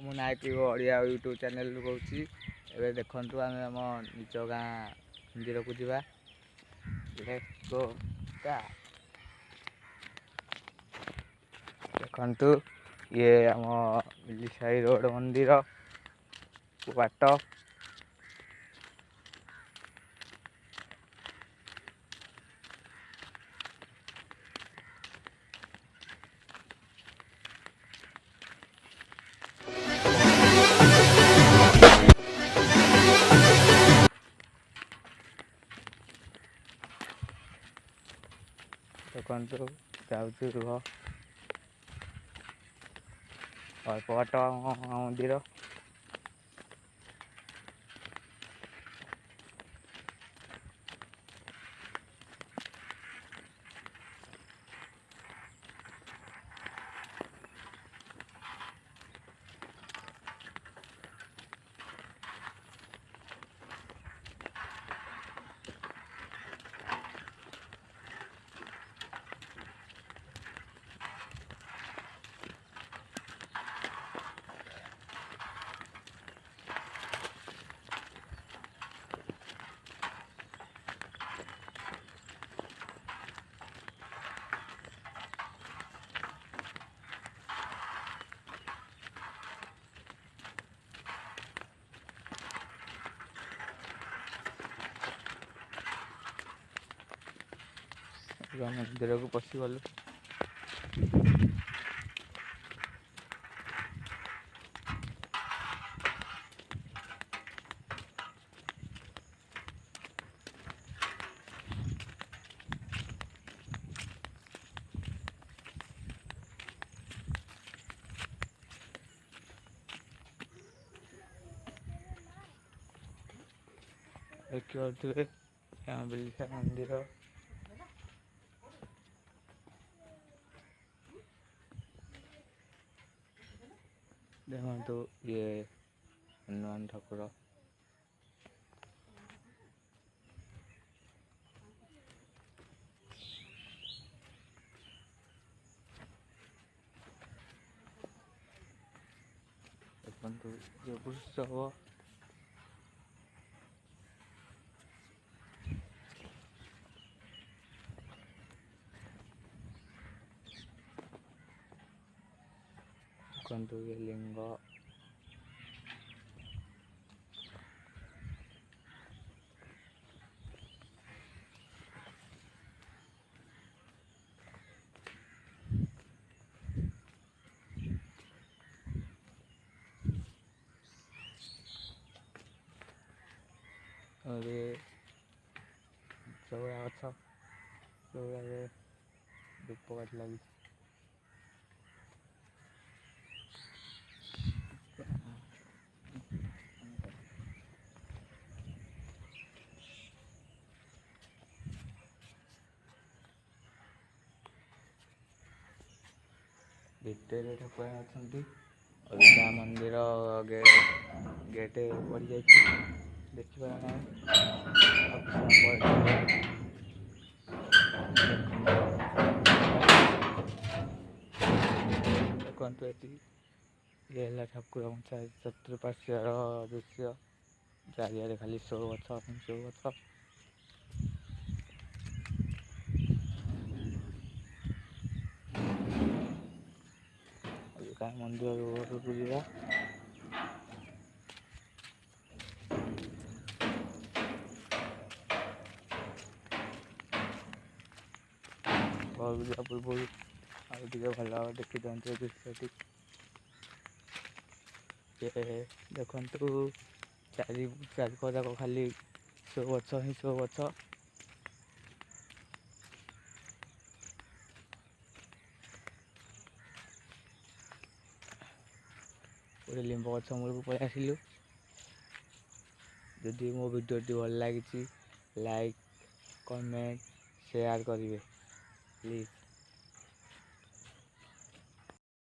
ମୁଁ ନାୟକ ଓଡ଼ିଆ ୟୁଟ୍ୟୁବ୍ ଚ୍ୟାନେଲରୁ କହୁଛି। ଏବେ ଦେଖନ୍ତୁ ଆମେ ଆମ ନିଜ ଗାଁ ମନ୍ଦିରକୁ ଯିବା। ଦେଖନ୍ତୁ ଇଏ ଆମ ମିଲିସାହି ରୋଡ଼ ମନ୍ଦିର ବାଟ। ଦେଖନ୍ତୁ ଯାଉଛି ରୁହ, ଅଳ୍ପ ବାଟ ଆମ ମନ୍ଦିର। ମନ୍ଦିରକୁ ପଶିଗଲୁ। ଦେଖିପାରୁଥିବେ ମିଲିସାହି ମନ୍ଦିର। ଦେଖନ୍ତୁ ଇଏ ହନୁମାନ ଠାକୁର। ଦେଖନ୍ତୁ ଇଏ ବୃଷଭ। ଦେଖନ୍ତୁ ଇଏ ଲିଙ୍ଗ। ଚଉରା ଗଛ, ଚଉରାରେ ଧୂପକାଠି ଲାଗିଛି। ଭିତରେ ଠାକୁର ଅଛନ୍ତି। ଅଲଗା ମନ୍ଦିର ଗେଟ୍ ପଡ଼ିଯାଇଛି, ଦେଖିବା ନାହିଁ। ଦେଖନ୍ତୁ ଏଠି ଇଏ ହେଲା ଠାକୁରଙ୍କ ଚତୁଃପାର୍ଶ୍ୱର ଦୃଶ୍ୟ। ଚାରିଆଡ଼େ ଖାଲି ସୋ ଗଛ, ସୋ ଗଛ। ଅଲଗା ମନ୍ଦିର ରୋଡ଼କୁ ଯିବା। ଘରକୁ ଯିବା ପୂର୍ବରୁ ଆଉ ଟିକେ ଭଲ ଭାବରେ ଦେଖିଦିଅନ୍ତୁ ଏ ଦୃଶ୍ୟଟି। ଦେଖନ୍ତୁ ଚାରିକଡ଼ ଯାକ ଖାଲି ସୋ ଗଛ ହିଁ ସୋ ଗଛ। ଗୋଟେ ଲିମ୍ବ ଗଛ ମୂଳକୁ ପଳେଇ ଆସିଲୁ। ଯଦି ମୋ ଭିଡ଼ିଓଟି ଭଲ ଲାଗିଛି, ଲାଇକ୍, କମେଣ୍ଟ, ସେୟାର କରିବେ ପ୍ଲିଜ୍।